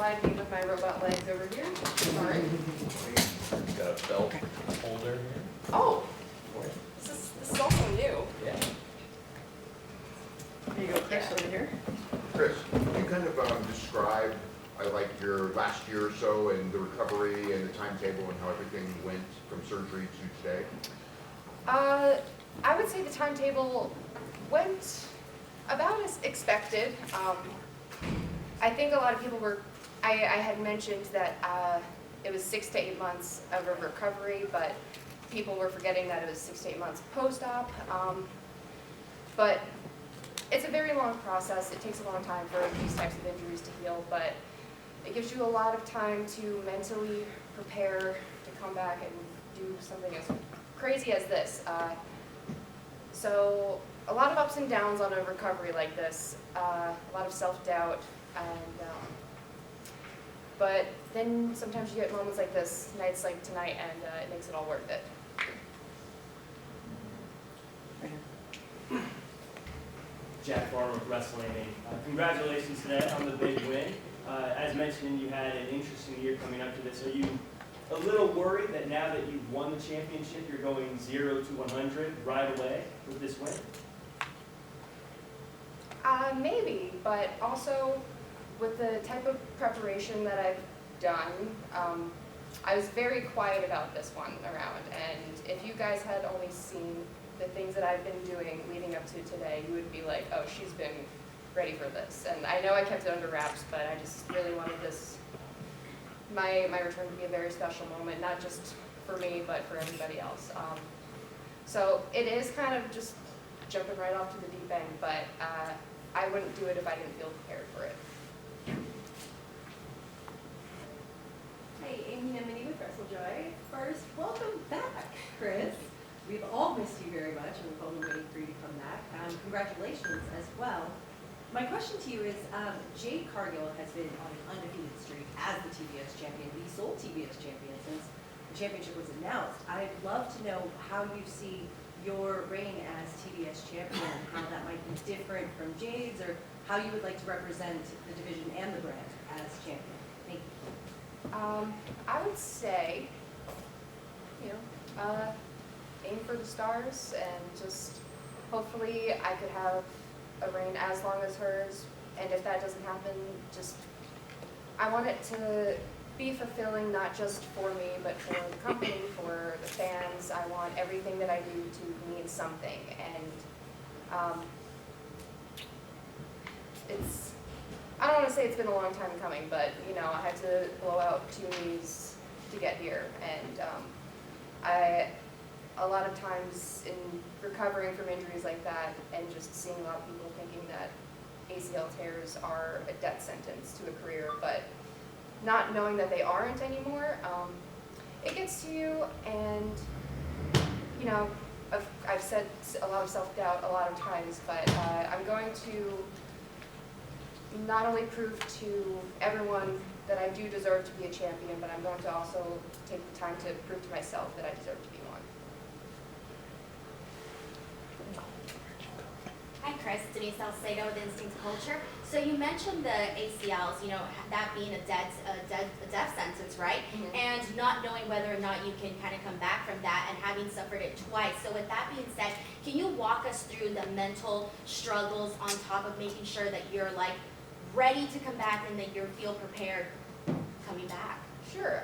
slide me with my robot legs over here. Sorry. Got a belt holder here. Oh, this is also new. Yeah. Here you go, Kris, over here. Kris, can you kind of describe like your last year or so and the recovery and the timetable and how everything went from surgery to today? I would say the timetable went about as expected. I think a lot of people were, I had mentioned that it was 6 to 8 months of a recovery, but people were forgetting that it was 6 to 8 months post-op. But it's a very long process. It takes a long time for these types of injuries to heal, but it gives you a lot of time to mentally prepare to come back and do something as crazy as this. So a lot of ups and downs on a recovery like this, a lot of self-doubt, and but then sometimes you get moments like this, nights like tonight, and it makes it all worth it. Jack Farmer with Wrestling Inc. Congratulations today on the big win. As mentioned, you had an interesting year coming up to this. Are you a little worried that now that you've won the championship, you're going 0 to 100 right away with this win? Maybe, but also with the type of preparation that I've done, I was very quiet about this one around. And if you guys had only seen the things that I've been doing leading up to today, you would be like, oh, she's been ready for this. And I know I kept it under wraps, but I just really wanted this, my return to be a very special moment, not just for me, but for everybody else. So it is kind of just jumping right off to the deep end, but I wouldn't do it if I didn't feel prepared for it. Hey, Amy and Minnie with WrestleJoy. First, welcome back, Kris. We've all missed you very much, and we've all been waiting for you to come back. Congratulations as well. My question to you is, Jade Cargill has been on an undefeated streak as the TBS champion, the sole TBS champion since the championship was announced. I'd love to know how you see your reign as TBS champion, how that might be different from Jade's, or how you would like to represent the division and the brand as champion. Thank you. I would say, aim for the stars and just hopefully I could have a reign as long as hers. And if that doesn't happen, just I want it to be fulfilling, not just for me, but for the company, for the fans. I want everything that I do to mean something. And I don't want to say it's been a long time coming, but I had to blow out 2 knees to get here. And a lot of times in recovering from injuries like that and just seeing a lot of people thinking that ACL tears are a death sentence to a career, but not knowing that they aren't anymore, it gets to you. And I've said a lot of self-doubt a lot of times, but I'm going to not only prove to everyone that I do deserve to be a champion, but I'm going to also take the time to prove to myself that I deserve to be one. Hi, Kris. Denise Salcedo with Instinct Culture. So you mentioned the ACLs, that being a death sentence, right? Mm-hmm. And not knowing whether or not you can kind of come back from that and having suffered it twice. So with that being said, can you walk us through the mental struggles on top of making sure that you're ready to come back and that you feel prepared coming back? Sure.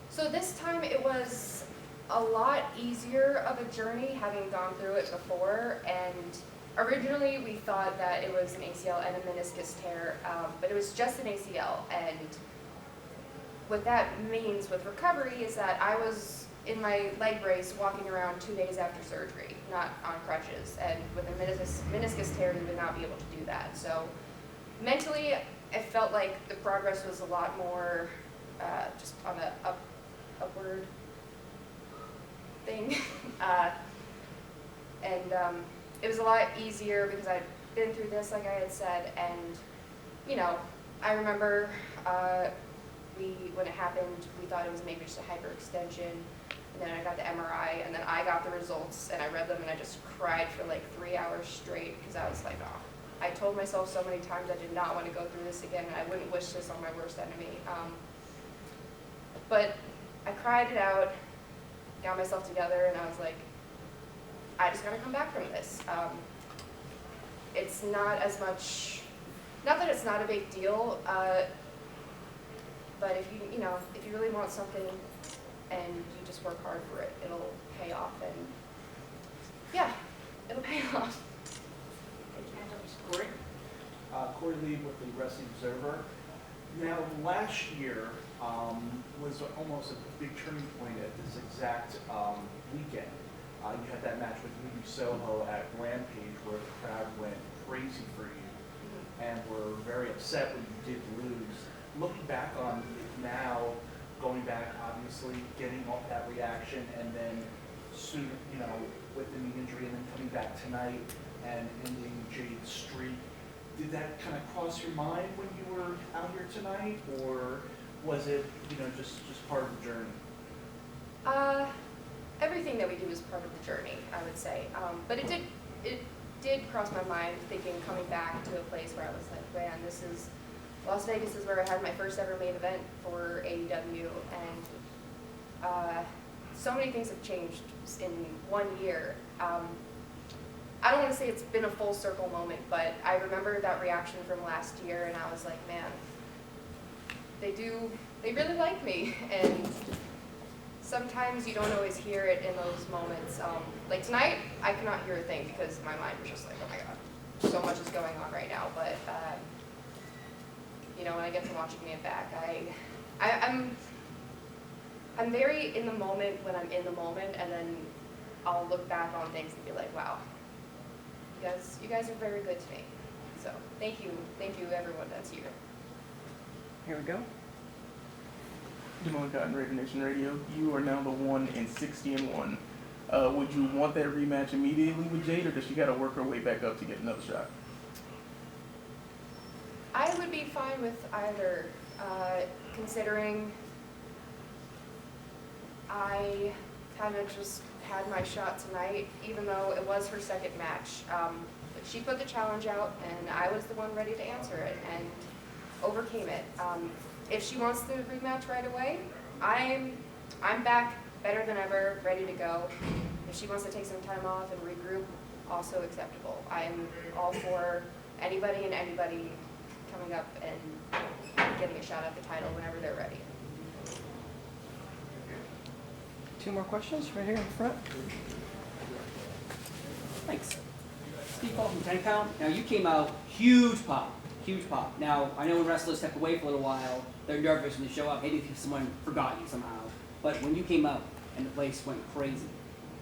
So this time it was a lot easier of a journey having gone through it before. And originally we thought that it was an ACL and a meniscus tear, but it was just an ACL. And what that means with recovery is that I was in my leg brace walking around 2 days after surgery, not on crutches. And with a meniscus tear, you would not be able to do that. So mentally, I felt like the progress was a lot more just on the upward thing. And it was a lot easier because I'd been through this, like I had said, and I remember when it happened, we thought it was maybe just a hyperextension, and then I got the MRI, and then I got the results, and I read them, and I just cried for 3 hours straight because I was like, oh, I told myself so many times I did not want to go through this again, and I wouldn't wish this on my worst enemy. But I cried it out, got myself together, and I was like, I just gotta come back from this. It's not as much, not that it's not a big deal, but if you really want something and you just work hard for it, it'll pay off, and yeah, it'll pay off. Corey? Corey Lee with the Wrestling Observer. Now, last year was almost a big turning point at this exact weekend. You had that match with Ruby Soho at Rampage where the crowd went crazy for you and were very upset when you did lose. Looking back on it now, going back, obviously, getting all that reaction, and then soon, with the knee injury, and then coming back tonight and ending Jade's streak. Did that kind of cross your mind when you were out here tonight, or was it, just part of the journey? Everything that we do is part of the journey, I would say. But it did cross my mind, coming back to a place where I was like, man, Las Vegas is where I had my first ever main event for AEW, and so many things have changed in 1 year. I don't want to say it's been a full circle moment, but I remember that reaction from last year, and I was like, man, they really like me, and sometimes you don't always hear it in those moments. Like tonight, I could not hear a thing because my mind was just like, oh my god, so much is going on right now, but when I get to watching it back, I'm very in the moment when I'm in the moment, and then I'll look back on things and be like, wow, you guys are very good to me. So thank you everyone that's here. Here we go. Jamal Cotton, Raven Nation Radio. You are now the 1-60-1. Would you want that rematch immediately with Jade, or does she got to work her way back up to get another shot? I would be fine with either, considering I kind of just had my shot tonight, even though it was her second match. But she put the challenge out, and I was the one ready to answer it, and overcame it. If she wants the rematch right away, I'm back better than ever, ready to go. If she wants to take some time off and regroup, also acceptable. I'm all for anybody coming up and getting a shot at the title whenever they're ready. 2 more questions right here in front. Thanks. Steve Paul from 10 Pound. Now you came out huge pop. Now I know when wrestlers step away for a little while, they're nervous when they show up. Maybe if someone forgot you somehow. But when you came out and the place went crazy,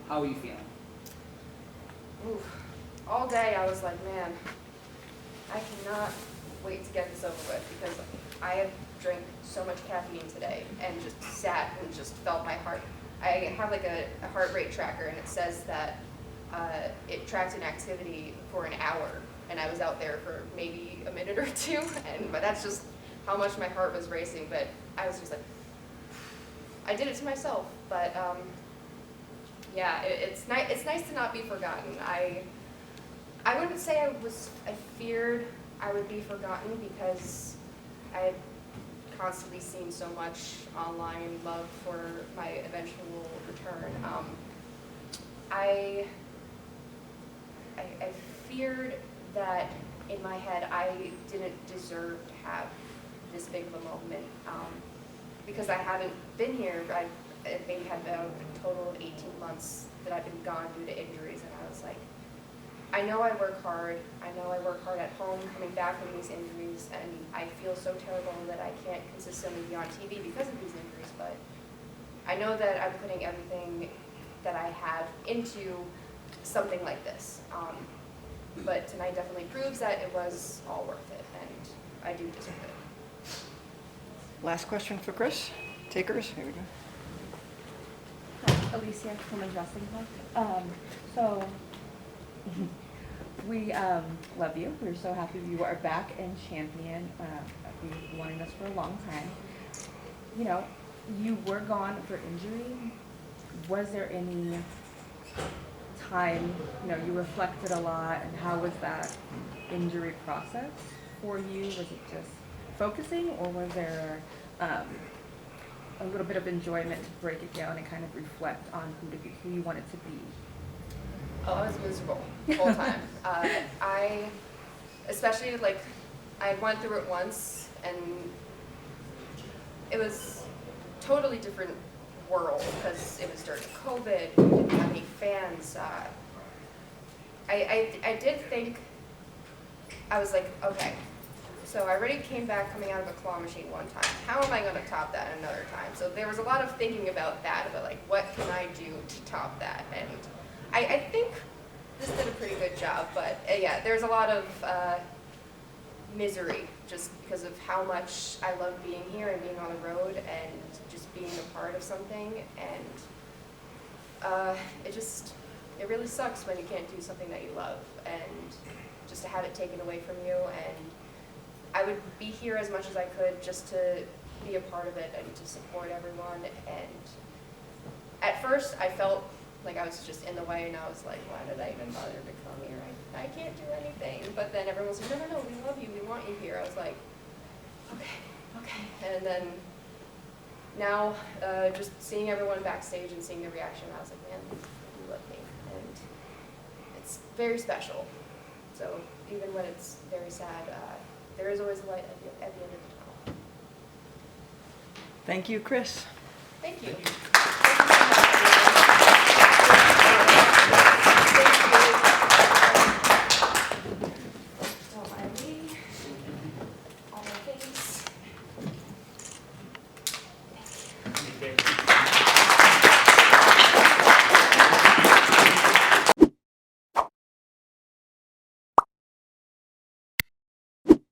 how are you feeling? Oof. All day I was like, man, I cannot wait to get this over with, because I have drank so much caffeine today and just sat and just felt my heart. I have like a heart rate tracker, and it says that it tracks an activity for an hour, and I was out there for maybe a minute or two, but that's just how much my heart was racing. But I was just like, I did it to myself. But yeah, it's nice to not be forgotten. I wouldn't say I feared I would be forgotten, because I had constantly seen so much online love for my eventual return. I feared that in my head I didn't deserve to have this big of a moment, because I haven't been here. I maybe had about a total of 18 months that I've been gone due to injuries, and I was like, I know I work hard. I know I work hard at home coming back from these injuries, and I feel so terrible that I can't consistently be on TV because of these injuries, but I know that I'm putting everything that I have into something like this. But tonight definitely proves that it was all worth it, and I do deserve it. Last question for Kris. Takers, here we go. Hi, Alicia, Women's Wrestling Club. So, we love you. We're so happy you are back and champion. We've wanted us for a long time. You were gone for injury. Was there any time, you reflected a lot, and how was that injury process for you? Was it just focusing, or was there a little bit of enjoyment to break it down and kind of reflect on who you wanted to be? Oh, I was miserable the whole time. Especially like, I went through it once, and it was totally different world because it was during COVID. We didn't have any fans. I did think, I was like, okay, so I already came back coming out of a claw machine one time. How am I going to top that another time? So there was a lot of thinking about that, about like, what can I do to top that? And I think this did a pretty good job, but yeah, there's a lot of misery just because of how much I love being here and being on the road and just being a part of something. And it really sucks when you can't do something that you love, and just to have it taken away from you. And I would be here as much as I could just to be a part of it and to support everyone. And at first I felt like I was just in the way, and I was like, why did I even bother to come here? I can't do anything. But then everyone was like, no, we love you, we want you here. I was like, okay. And then now, just seeing everyone backstage and seeing the reaction, I was like, man, you love me. And it's very special. So even when it's very sad, there is always light at the end of the tunnel. Thank you, Kris. Thank you. Thank you so much.